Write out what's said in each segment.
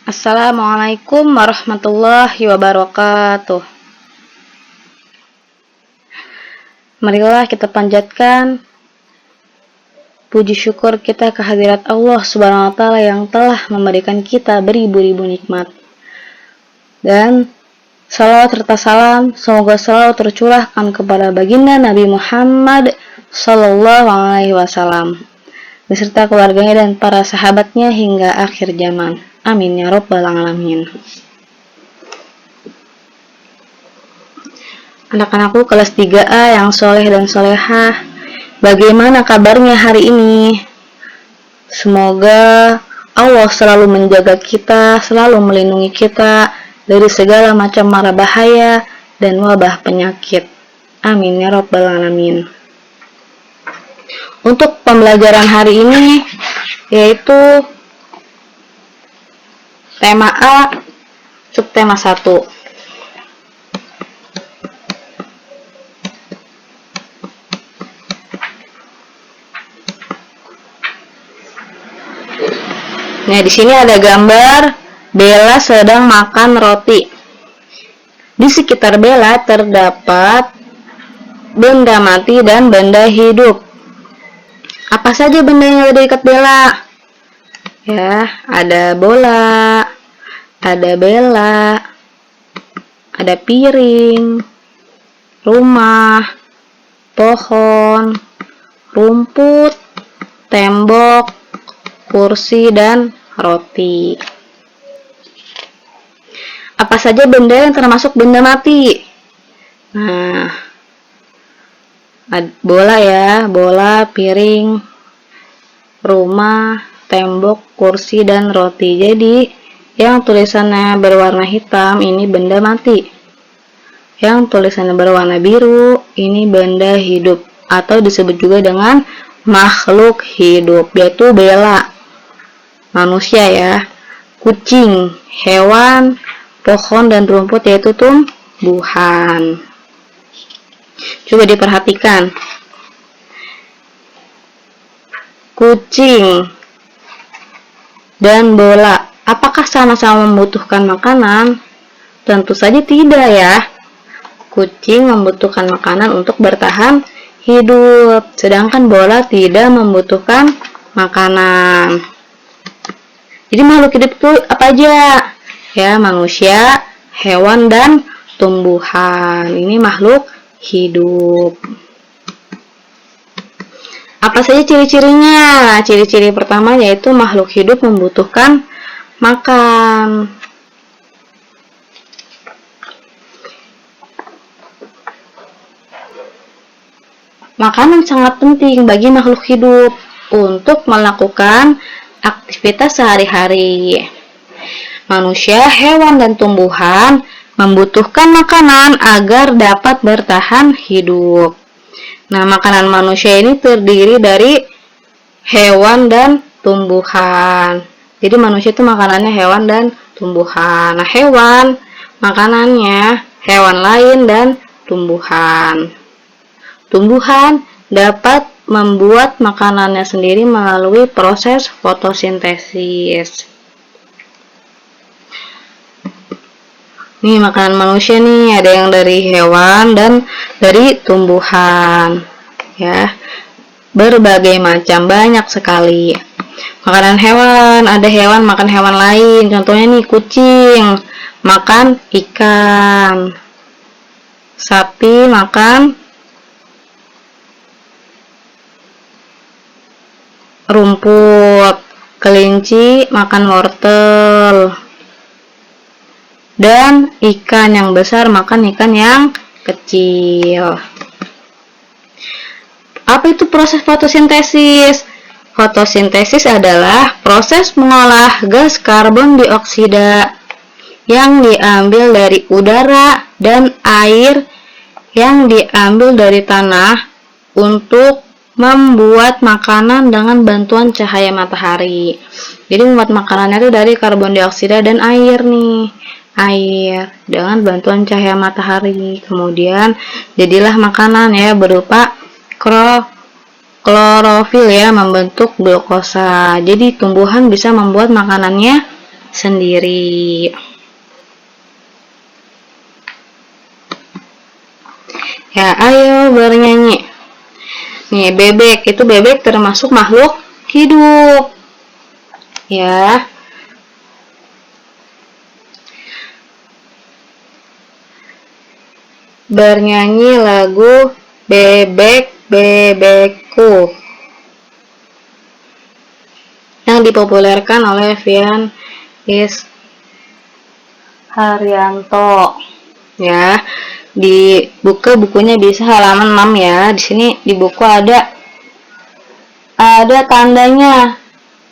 Assalamualaikum warahmatullahi wabarakatuh. Marilah kita panjatkan puji syukur kita kehadirat Allah Subhanahu wa taala yang telah memberikan kita beribu-ribu nikmat. Dan salawat serta salam semoga selalu tercurahkan kepada baginda Nabi Muhammad sallallahu alaihi wasallam beserta keluarganya dan para sahabatnya hingga akhir zaman. Amin ya rabbal alamin. Anak-anakku kelas 3A yang soleh dan solehah, bagaimana kabarnya hari ini? Semoga Allah selalu menjaga kita, selalu melindungi kita dari segala macam mara bahaya dan wabah penyakit. Amin ya rabbal alamin. Untuk pembelajaran hari ini yaitu tema A, subtema 1. Nah, di sini ada gambar Bella sedang makan roti. Di sekitar Bella terdapat benda mati dan benda hidup. Apa saja benda yang ada di dekat Bella? Ya, ada bola, ada Bella, ada piring, rumah, pohon, rumput, tembok, kursi, dan roti. Apa saja benda yang termasuk benda mati? Nah, bola ya, bola, piring, rumah, tembok, kursi, dan roti. Jadi, yang tulisannya berwarna hitam ini benda mati. Yang tulisannya berwarna biru ini benda hidup atau disebut juga dengan makhluk hidup, yaitu Bella, manusia ya, kucing, hewan, pohon, dan rumput yaitu tumbuhan. Coba diperhatikan. Kucing dan bola, apakah sama-sama membutuhkan makanan? Tentu saja tidak ya. Kucing membutuhkan makanan untuk bertahan hidup, sedangkan bola tidak membutuhkan makanan. Jadi makhluk hidup itu apa aja? Ya, manusia, hewan, dan tumbuhan. Ini makhluk hidup. Apa saja ciri-cirinya? Ciri-ciri pertama yaitu makhluk hidup membutuhkan makan. Makanan sangat penting bagi makhluk hidup untuk melakukan aktivitas sehari-hari. Manusia, hewan, dan tumbuhan membutuhkan makanan agar dapat bertahan hidup. Nah, makanan manusia ini terdiri dari hewan dan tumbuhan. Jadi manusia itu makanannya hewan dan tumbuhan. Nah, hewan makanannya hewan lain dan tumbuhan. Tumbuhan dapat membuat makanannya sendiri melalui proses fotosintesis. Nih makanan manusia nih, ada yang dari hewan dan dari tumbuhan. Ya. Berbagai macam, banyak sekali. Makanan hewan, ada hewan makan hewan lain. Contohnya nih kucing makan ikan. Sapi makan rumput. Kelinci makan wortel. Dan ikan yang besar makan ikan yang kecil. Apa itu proses fotosintesis? Fotosintesis adalah proses mengolah gas karbon dioksida yang diambil dari udara dan air yang diambil dari tanah untuk membuat makanan dengan bantuan cahaya matahari. Jadi membuat makanannya itu dari karbon dioksida dan air nih. Air dengan bantuan cahaya matahari, kemudian jadilah makanan ya berupa klorofil ya, membentuk glukosa. Jadi tumbuhan bisa membuat makanannya sendiri. Ya, ayo bernyanyi. Nih, bebek itu bebek termasuk makhluk hidup. Ya. Bernyanyi lagu Bebek Bebekku yang dipopulerkan oleh Vian Haryanto. Ya. Dibuka bukunya bisa halaman 6 ya. Di sini di buku ada tandanya.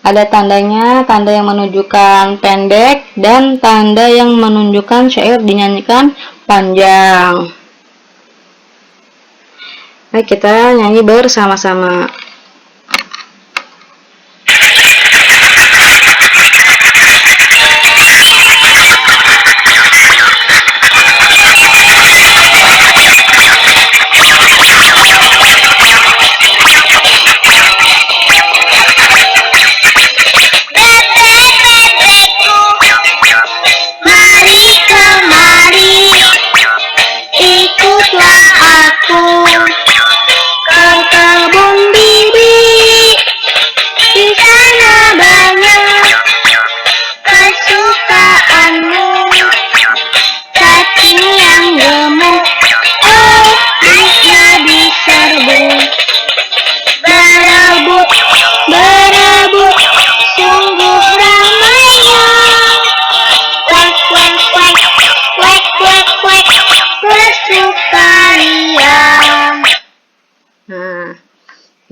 Ada tandanya, tanda yang menunjukkan pendek dan tanda yang menunjukkan syair dinyanyikan panjang. Baik, kita nyanyi bersama-sama.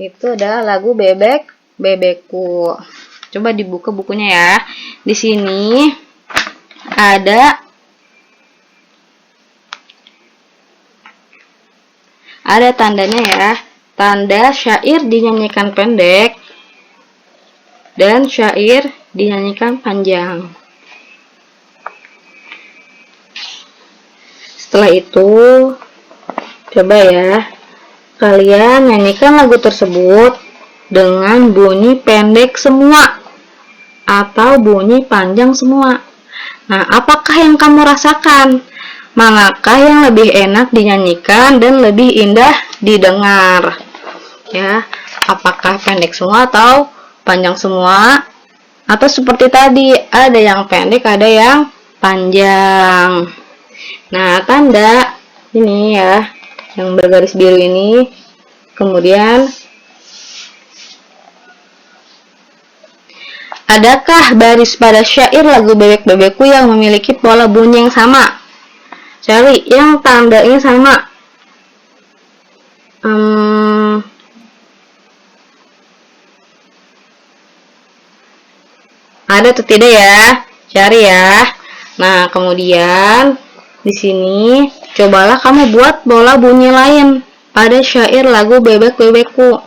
Itu adalah lagu Bebek Bebekku. Coba dibuka bukunya ya. Di sini ada tandanya ya. Tanda syair dinyanyikan pendek dan syair dinyanyikan panjang. Setelah itu, coba ya, kalian nyanyikan lagu tersebut dengan bunyi pendek semua atau bunyi panjang semua. Nah, apakah yang kamu rasakan? Manakah yang lebih enak dinyanyikan dan lebih indah didengar? Ya, apakah pendek semua atau panjang semua? Atau seperti tadi, ada yang pendek, ada yang panjang. Nah, tanda ini ya, yang bergaris biru ini, kemudian adakah baris pada syair lagu Bebek Bebekku yang memiliki pola bunyi yang sama? Cari yang tandanya sama. Ada atau tidak ya? Cari ya. Nah, kemudian di sini cobalah kamu buat pola bunyi lain pada syair lagu Bebek Bebekku.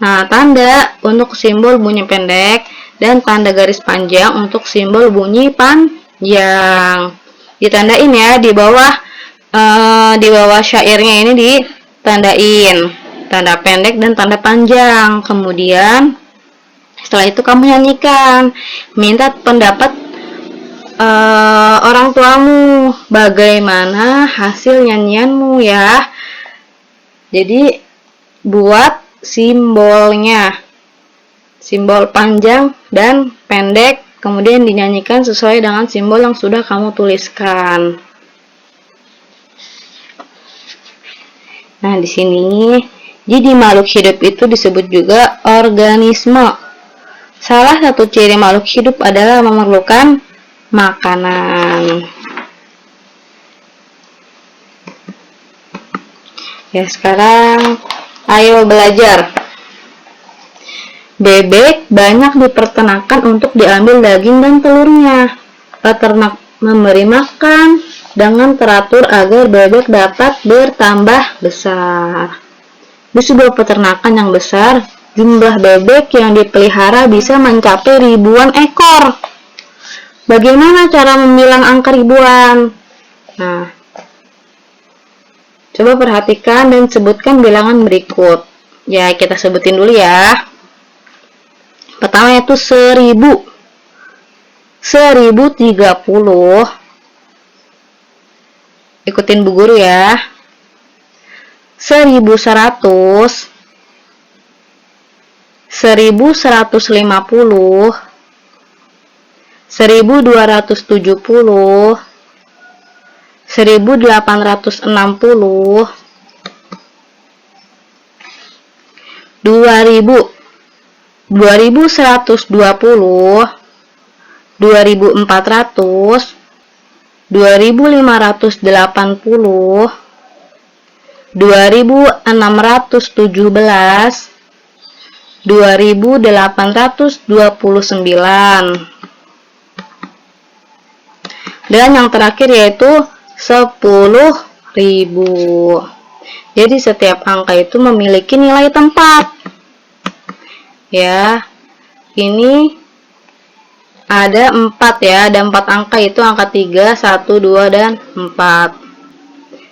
Nah, tanda untuk simbol bunyi pendek dan tanda garis panjang untuk simbol bunyi panjang. Ditandain ya di bawah syairnya ini ditandain tanda pendek dan tanda panjang. Kemudian setelah itu kamu nyanyikan, minta pendapat orang tuamu bagaimana hasil nyanyianmu ya. Jadi buat simbolnya, simbol panjang dan pendek, kemudian dinyanyikan sesuai dengan simbol yang sudah kamu tuliskan. Nah, di sini jadi makhluk hidup itu disebut juga organisme. Salah satu ciri makhluk hidup adalah memerlukan makanan. Ya, sekarang ayo belajar. Bebek banyak dipertanakan untuk diambil daging dan telurnya. Peternak memberi makan dengan teratur agar bebek dapat bertambah besar. Di sebuah peternakan yang besar, jumlah bebek yang dipelihara bisa mencapai ribuan ekor. Bagaimana cara membilang angka ribuan? Nah, coba perhatikan dan sebutkan bilangan berikut. Ya, kita sebutin dulu ya. Pertama yaitu 1000. 1030. Ikutin Bu Guru ya. 1100, 1150, 1270, 1860, 2000, 2120, 2400, 2580, 2617, 2829. Dan yang terakhir yaitu 10.000. Jadi setiap angka itu memiliki nilai tempat. Ya. Ini ada 4 ya, ada 4 angka, itu angka 3, 1, 2, dan 4.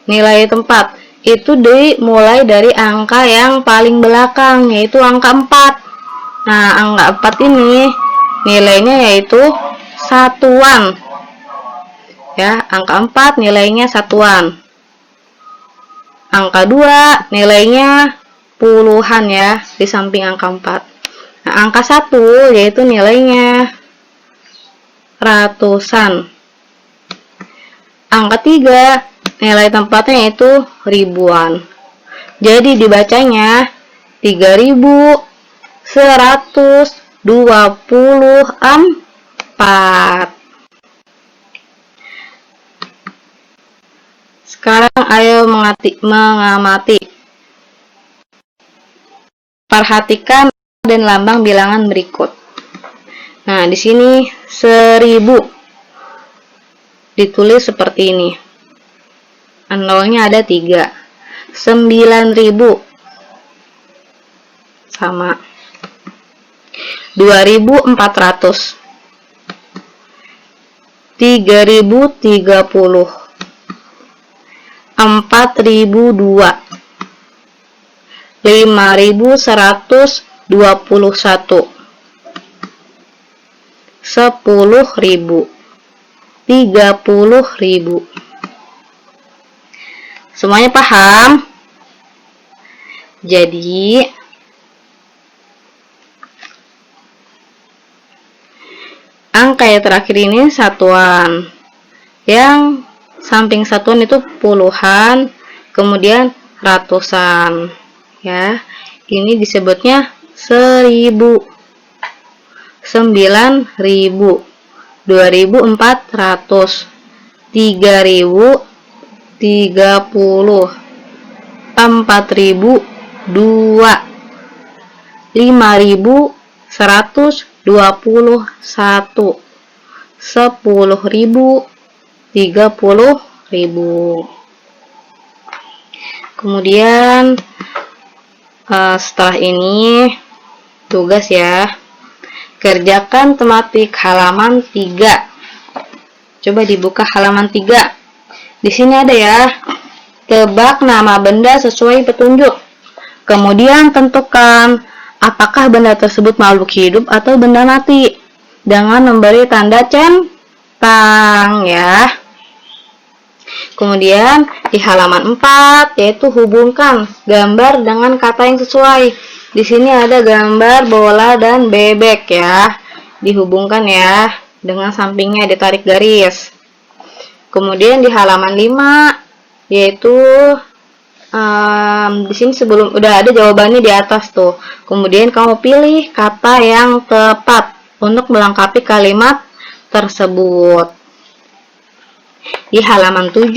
Nilai tempat itu dimulai dari angka yang paling belakang, yaitu angka 4. Nah, angka 4 ini nilainya yaitu satuan. Ya, angka 4 nilainya satuan. Angka 2 nilainya puluhan ya, di samping angka 4. Nah, angka 1 yaitu nilainya ratusan. Angka 3 nilai tempatnya yaitu ribuan. Jadi dibacanya 3124. Sekarang ayo mengamati. Perhatikan dan lambang bilangan berikut. Nah, di sini 1000 ditulis seperti ini. Nolnya ada 3. 9.000 sama 2.400, 3.030, 4.002, 5.121, 10.000, 30.000. Semuanya paham? Jadi angka yang terakhir ini satuan. Yang samping satuan itu puluhan, kemudian ratusan. Ya. Ini disebutnya 1000, 9.000, 2.400, 3.000, 30, 4.002, 5.121, 10.000, 30.000. Kemudian setelah ini tugas ya. Kerjakan tematik halaman 3. Coba dibuka halaman 3. Di sini ada ya, tebak nama benda sesuai petunjuk. Kemudian tentukan apakah benda tersebut makhluk hidup atau benda mati dengan memberi tanda centang ya. Kemudian di halaman 4 yaitu hubungkan gambar dengan kata yang sesuai. Di sini ada gambar bola dan bebek ya. Dihubungkan ya, dengan sampingnya ditarik garis. Kemudian di halaman 5 yaitu di sini sebelum udah ada jawabannya di atas tuh. Kemudian kamu pilih kata yang tepat untuk melengkapi kalimat tersebut. Di halaman 7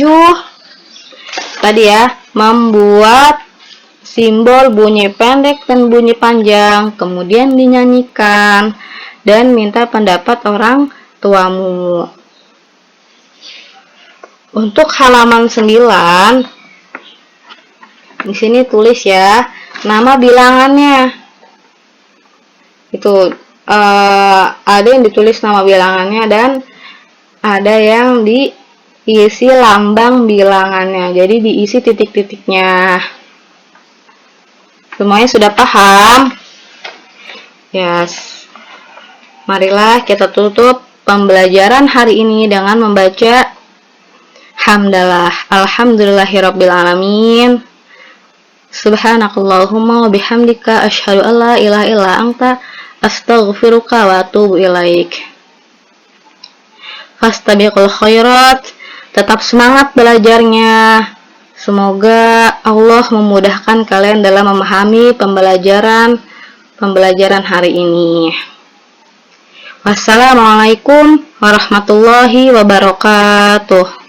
tadi ya, membuat simbol bunyi pendek dan bunyi panjang, kemudian dinyanyikan dan minta pendapat orang tuamu. Untuk halaman 9 di sini tulis ya nama bilangannya. Itu ada yang ditulis nama bilangannya dan ada yang diisi lambang bilangannya. Jadi diisi titik-titiknya. Semuanya sudah paham? Yes. Marilah kita tutup pembelajaran hari ini dengan membaca hamdalah, alhamdulillahirabbil alamin. Subhanakallahumma wa bihamdika asyhadu an la ilaha illa anta astaghfiruka wa atubu ilaik. Fastabiqul khairat, tetap semangat belajarnya. Semoga Allah memudahkan kalian dalam memahami pembelajaran hari ini. Wassalamualaikum warahmatullahi wabarakatuh.